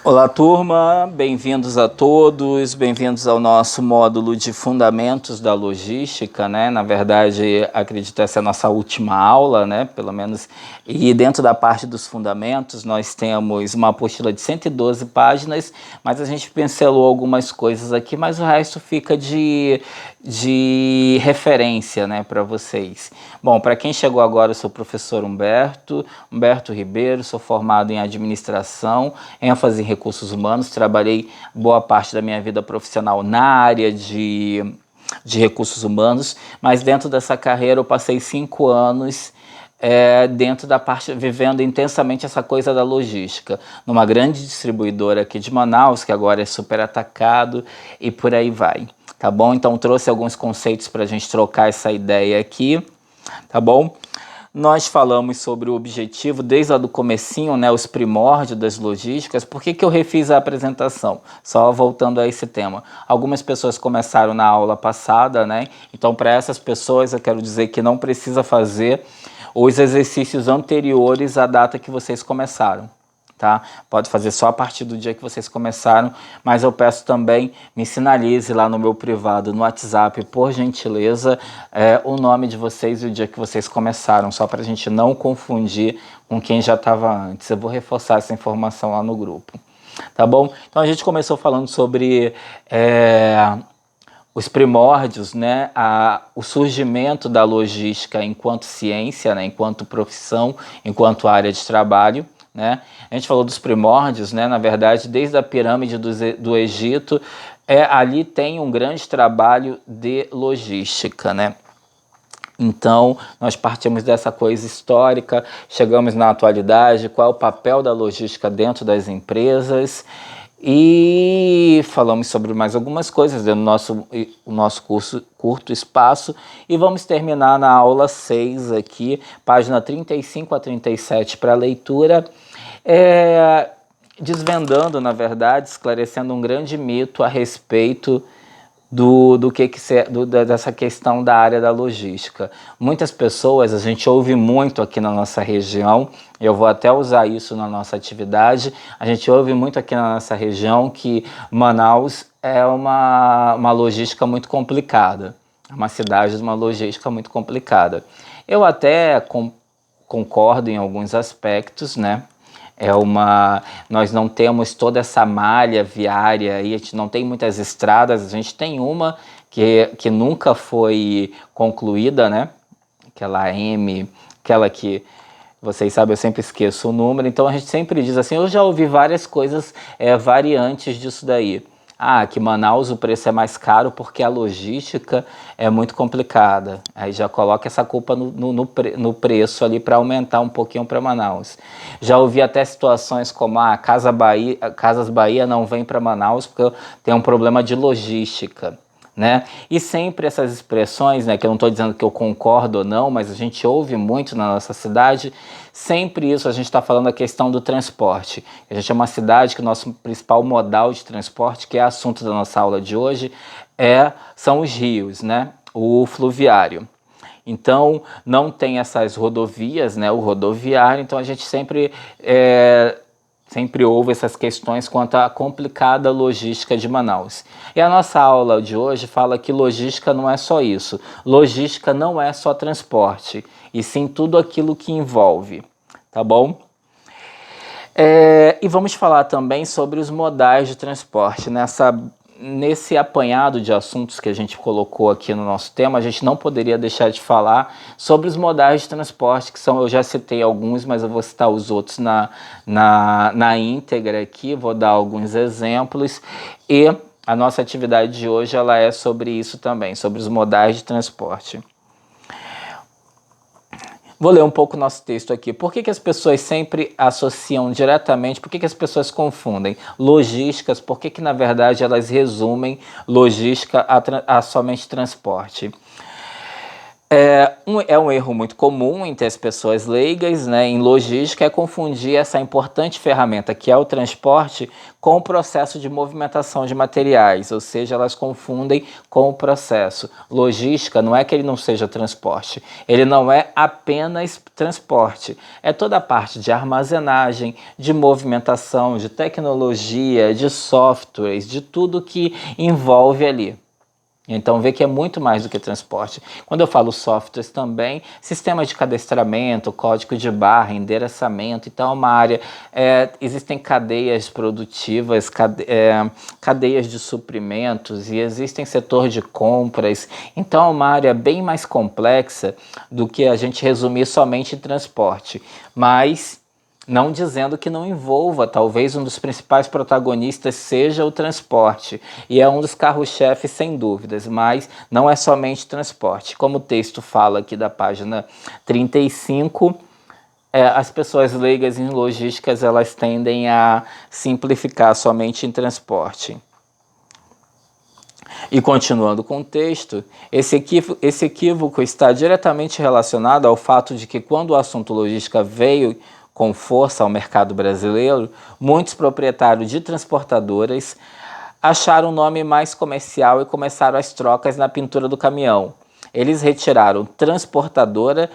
Olá, turma, bem-vindos a todos, bem-vindos ao nosso módulo de Fundamentos da Logística, né? Na verdade, acredito essa é a nossa última aula, né? Pelo menos, e dentro da parte dos fundamentos, nós temos uma apostila de 112 páginas, mas a gente pincelou algumas coisas aqui, mas o resto fica de referência, né, para vocês. Bom, para quem chegou agora, eu sou o professor Humberto Ribeiro, sou formado em administração, ênfase em recursos humanos, trabalhei boa parte da minha vida profissional na área de recursos humanos, mas dentro dessa carreira eu passei 5 anos dentro da parte, vivendo intensamente essa coisa da logística, numa grande distribuidora aqui de Manaus, que agora é super atacado e por aí vai, tá bom? Então trouxe alguns conceitos para a gente trocar essa ideia aqui, tá bom? Nós falamos sobre o objetivo desde lá do comecinho, né, os primórdios das logísticas. Por que eu refiz a apresentação? Só voltando a esse tema. Algumas pessoas começaram na aula passada, né? Então, para essas pessoas, eu quero dizer que não precisa fazer os exercícios anteriores à data que vocês começaram. Tá? Pode fazer só a partir do dia que vocês começaram, mas eu peço também, me sinalize lá no meu privado, no WhatsApp, por gentileza, o nome de vocês e o dia que vocês começaram, só para a gente não confundir com quem já estava antes. Eu vou reforçar essa informação lá no grupo, tá bom? Então a gente começou falando sobre os primórdios, né, o surgimento da logística enquanto ciência, né, enquanto profissão, enquanto área de trabalho. Né? A gente falou dos primórdios, né? Na verdade, desde a pirâmide do Egito, ali tem um grande trabalho de logística, né? Então, nós partimos dessa coisa histórica, chegamos na atualidade, qual é o papel da logística dentro das empresas e falamos sobre mais algumas coisas dentro do nosso curto espaço e vamos terminar na aula 6 aqui, página 35 a 37 para leitura, desvendando, na verdade, esclarecendo um grande mito a respeito dessa questão da área da logística. Muitas pessoas, a gente ouve muito aqui na nossa região, eu vou até usar isso na nossa atividade, a gente ouve muito aqui na nossa região que Manaus é uma logística muito complicada, é uma cidade de uma logística muito complicada. Eu até concordo em alguns aspectos, né? Nós não temos toda essa malha viária, e a gente não tem muitas estradas, a gente tem uma que nunca foi concluída, né? Aquela aquela que vocês sabem, eu sempre esqueço o número, então a gente sempre diz assim, eu já ouvi várias coisas variantes disso daí. Que Manaus o preço é mais caro porque a logística é muito complicada. Aí já coloca essa culpa no preço ali para aumentar um pouquinho para Manaus. Já ouvi até situações como Casas Bahia não vem para Manaus porque tem um problema de logística. Né? E sempre essas expressões, né, que eu não estou dizendo que eu concordo ou não, mas a gente ouve muito na nossa cidade, sempre isso a gente está falando da questão do transporte. A gente é uma cidade que o nosso principal modal de transporte, que é assunto da nossa aula de hoje, são os rios, né? O fluviário. Então, não tem essas rodovias, né, o rodoviário, então a gente sempre houve essas questões quanto à complicada logística de Manaus. E a nossa aula de hoje fala que logística não é só isso. Logística não é só transporte, e sim tudo aquilo que envolve, tá bom? E vamos falar também sobre os modais de transporte. Nesse apanhado de assuntos que a gente colocou aqui no nosso tema, a gente não poderia deixar de falar sobre os modais de transporte, que são, eu já citei alguns, mas eu vou citar os outros na íntegra aqui, vou dar alguns exemplos, e a nossa atividade de hoje ela é sobre isso também, sobre os modais de transporte. Vou ler um pouco o nosso texto aqui. Por que as pessoas sempre associam diretamente, por que as pessoas confundem logísticas, por que na verdade elas resumem logística a somente transporte? É um erro muito comum entre as pessoas leigas, né, em logística, é confundir essa importante ferramenta que é o transporte com o processo de movimentação de materiais, ou seja, elas confundem com o processo. Logística não é que ele não seja transporte, ele não é apenas transporte, é toda a parte de armazenagem, de movimentação, de tecnologia, de softwares, de tudo que envolve ali. Então vê que é muito mais do que transporte. Quando eu falo softwares também, sistemas de cadastramento, código de barra, endereçamento, então é uma área, existem cadeias produtivas, cadeias de suprimentos e existem setor de compras, então é uma área bem mais complexa do que a gente resumir somente em transporte, mas não dizendo que não envolva, talvez um dos principais protagonistas seja o transporte, e é um dos carros-chefes sem dúvidas, mas não é somente transporte. Como o texto fala aqui da página 35, as pessoas leigas em logísticas elas tendem a simplificar somente em transporte. E continuando com o texto, esse equívoco está diretamente relacionado ao fato de que quando o assunto logística veio com força ao mercado brasileiro, muitos proprietários de transportadoras acharam um nome mais comercial e começaram as trocas na pintura do caminhão. Eles retiraram transportadora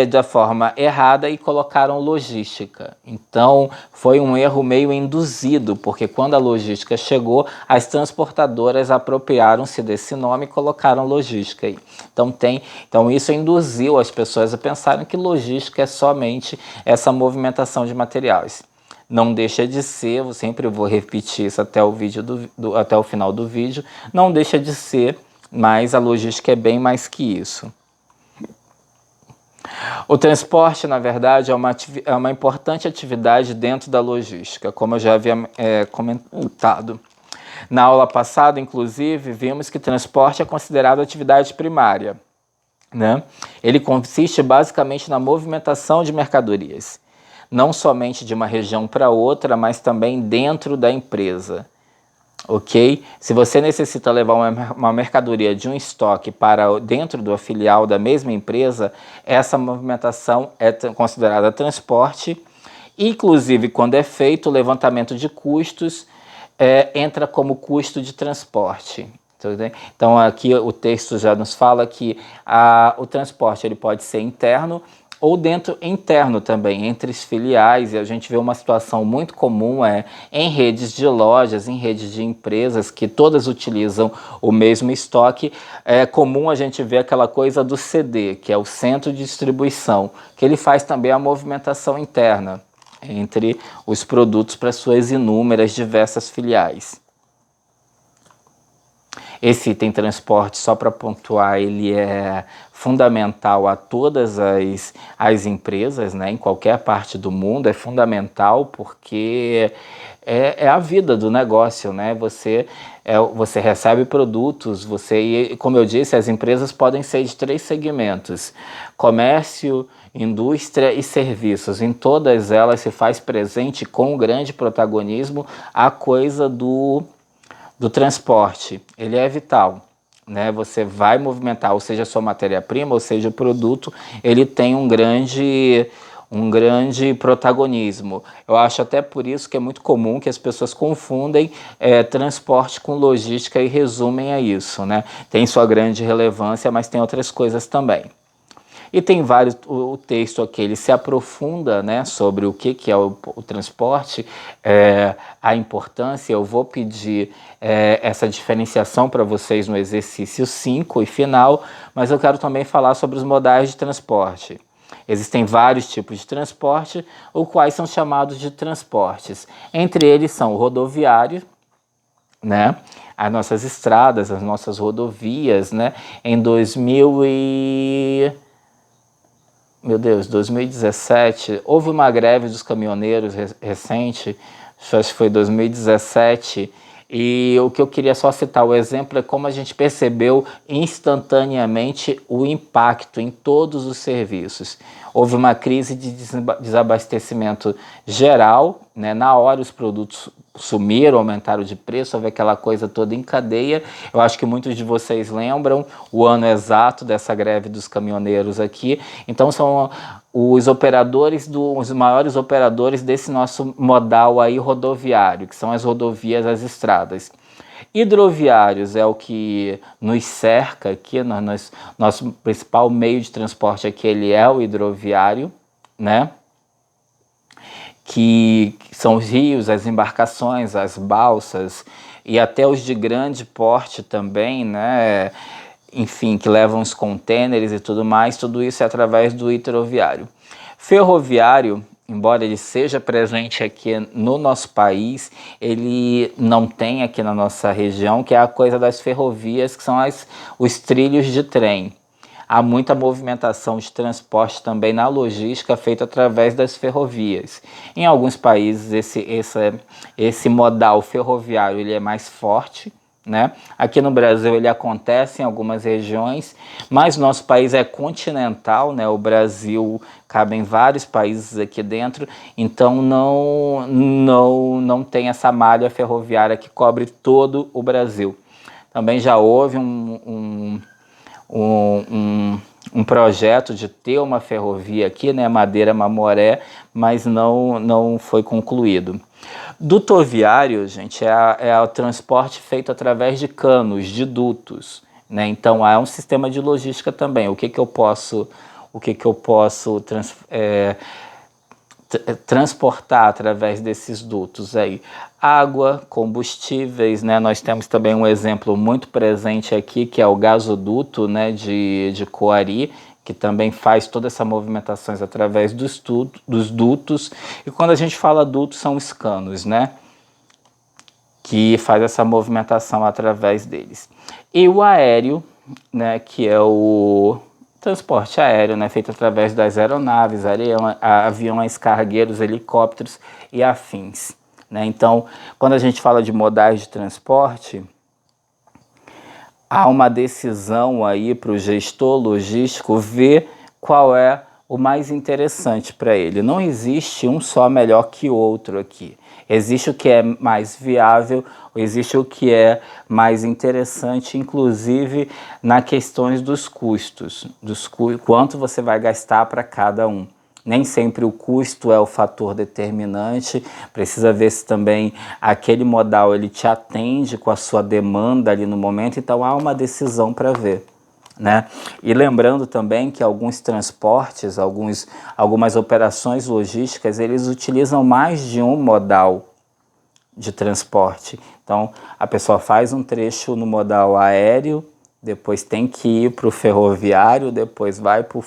da forma errada e colocaram logística. Então foi um erro meio induzido, porque quando a logística chegou, as transportadoras apropriaram-se desse nome e colocaram logística aí. Então isso induziu as pessoas a pensarem que logística é somente essa movimentação de materiais. Não deixa de ser, eu sempre vou repetir isso até o vídeo até o final do vídeo, não deixa de ser, mas a logística é bem mais que isso. O transporte, na verdade, é uma importante atividade dentro da logística, como eu já havia comentado. Na aula passada, inclusive, vimos que transporte é considerado atividade primária, né? Ele consiste basicamente na movimentação de mercadorias, não somente de uma região para outra, mas também dentro da empresa. Ok? Se você necessita levar uma mercadoria de um estoque para dentro da filial da mesma empresa, essa movimentação é considerada transporte. Inclusive, quando é feito o levantamento de custos, entra como custo de transporte. Então, aqui o texto já nos fala que o transporte ele pode ser interno ou interno também, entre as filiais, e a gente vê uma situação muito comum em redes de lojas, em redes de empresas que todas utilizam o mesmo estoque, é comum a gente ver aquela coisa do CD, que é o centro de distribuição, que ele faz também a movimentação interna entre os produtos para suas inúmeras diversas filiais. Esse item transporte, só para pontuar, ele é fundamental a todas as empresas, né? Em qualquer parte do mundo, é fundamental porque é a vida do negócio, né? Você recebe produtos, como eu disse, as empresas podem ser de 3 segmentos: comércio, indústria e serviços. Em todas elas se faz presente com grande protagonismo a coisa do transporte. Ele é vital, né? Você vai movimentar, ou seja, a sua matéria-prima, ou seja, o produto, ele tem um grande protagonismo. Eu acho até por isso que é muito comum que as pessoas confundem transporte com logística e resumem a isso, né? Tem sua grande relevância, mas tem outras coisas também. E tem o texto aqui, ele se aprofunda, né, sobre o que é o transporte, a importância. Eu vou pedir essa diferenciação para vocês no exercício 5 e final, mas eu quero também falar sobre os modais de transporte. Existem vários tipos de transporte, os quais são chamados de transportes. Entre eles são o rodoviário, né, as nossas estradas, as nossas rodovias, né, em 2017, houve uma greve dos caminhoneiros recente, acho que foi 2017, e o que eu queria só citar o exemplo é como a gente percebeu instantaneamente o impacto em todos os serviços. Houve uma crise de desabastecimento geral, né? Na hora os produtos sumiram, aumentaram de preço, houve aquela coisa toda em cadeia. Eu acho que muitos de vocês lembram o ano exato dessa greve dos caminhoneiros aqui. Então são os operadores, os maiores operadores desse nosso modal aí rodoviário, que são as rodovias, as estradas. Hidroviários é o que nos cerca aqui, nosso principal meio de transporte aqui ele é o hidroviário, né? Que são os rios, as embarcações, as balsas e até os de grande porte também, né? Enfim, que levam os contêineres e tudo mais, tudo isso é através do hidroviário. Ferroviário, embora ele seja presente aqui no nosso país, ele não tem aqui na nossa região, que é a coisa das ferrovias, que são os trilhos de trem. Há muita movimentação de transporte também na logística feita através das ferrovias. Em alguns países esse modal ferroviário ele é mais forte, né? Aqui no Brasil ele acontece em algumas regiões, mas nosso país é continental, né? O Brasil cabe em vários países aqui dentro, então não tem essa malha ferroviária que cobre todo o Brasil. Também já houve um projeto de ter uma ferrovia aqui, né, Madeira-Mamoré, mas não foi concluído. Dutoviário, gente, é o transporte feito através de canos, de dutos, né? Então é um sistema de logística também. O que eu posso transportar através desses dutos aí? Água, combustíveis, né? Nós temos também um exemplo muito presente aqui, que é o gasoduto, né, de Coari, que também faz toda essa movimentação através dos dutos. E quando a gente fala dutos, são os canos, né, que faz essa movimentação através deles. E o aéreo, né, que é o transporte aéreo, né, feito através das aeronaves, aviões, cargueiros, helicópteros e afins, né? Então, quando a gente fala de modais de transporte, há uma decisão aí para o gestor logístico ver qual é o mais interessante para ele. Não existe um só melhor que o outro aqui. Existe o que é mais viável, existe o que é mais interessante, inclusive nas questões dos custos, quanto você vai gastar para cada um. Nem sempre o custo é o fator determinante, precisa ver se também aquele modal ele te atende com a sua demanda ali no momento, então há uma decisão para ver, né? E lembrando também que alguns transportes, algumas operações logísticas, eles utilizam mais de um modal de transporte. Então a pessoa faz um trecho no modal aéreo, depois tem que ir para o ferroviário, depois vai para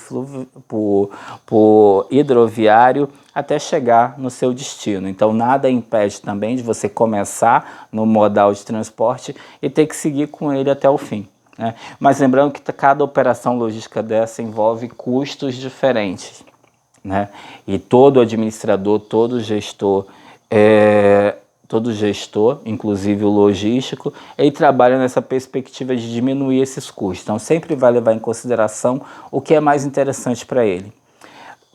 o hidroviário até chegar no seu destino. Então nada impede também de você começar no modal de transporte e ter que seguir com ele até o fim, né? Mas lembrando que cada operação logística dessa envolve custos diferentes, né? E todo administrador, todo gestor, inclusive o logístico, ele trabalha nessa perspectiva de diminuir esses custos. Então sempre vai levar em consideração o que é mais interessante para ele.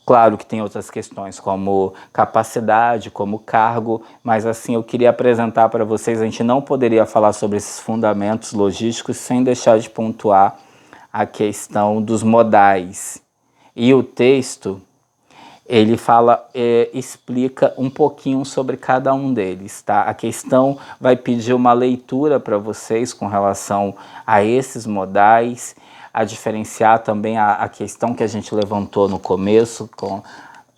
Claro que tem outras questões como capacidade, como cargo, mas assim eu queria apresentar para vocês, a gente não poderia falar sobre esses fundamentos logísticos sem deixar de pontuar a questão dos modais. E o texto, ele explica um pouquinho sobre cada um deles, tá? A questão vai pedir uma leitura para vocês com relação a esses modais, a diferenciar também a questão que a gente levantou no começo, com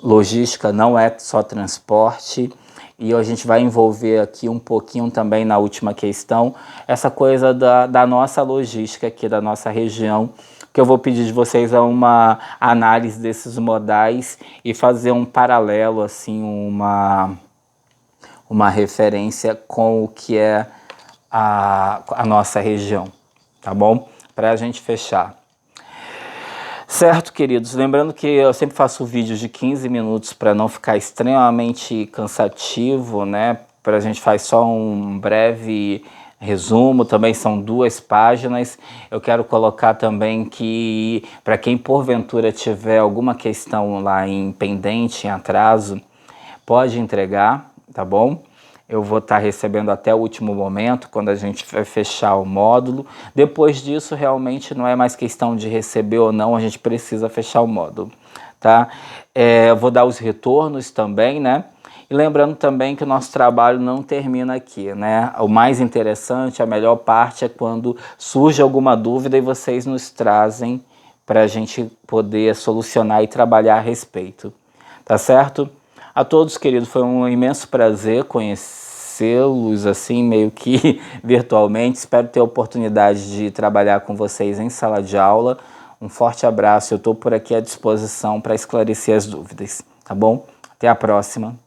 logística não é só transporte, e a gente vai envolver aqui um pouquinho também na última questão, essa coisa da nossa logística aqui, da nossa região, que eu vou pedir de vocês uma análise desses modais e fazer um paralelo, assim, uma referência com o que é a nossa região, tá bom? Para a gente fechar. Certo, queridos? Lembrando que eu sempre faço vídeos de 15 minutos para não ficar extremamente cansativo, né? A gente faz só um breve resumo, também são 2 páginas. Eu quero colocar também que, para quem porventura tiver alguma questão lá em pendente, em atraso, pode entregar, tá bom? eu vou estar recebendo até o último momento, quando a gente vai fechar o módulo. Depois disso, realmente não é mais questão de receber ou não, a gente precisa fechar o módulo, tá? Eu vou dar os retornos também, né? E lembrando também que o nosso trabalho não termina aqui, né? O mais interessante, a melhor parte é quando surge alguma dúvida e vocês nos trazem para a gente poder solucionar e trabalhar a respeito, tá certo? A todos, queridos, foi um imenso prazer conhecê-los assim, meio que virtualmente. Espero ter a oportunidade de trabalhar com vocês em sala de aula. Um forte abraço, eu estou por aqui à disposição para esclarecer as dúvidas, tá bom? Até a próxima.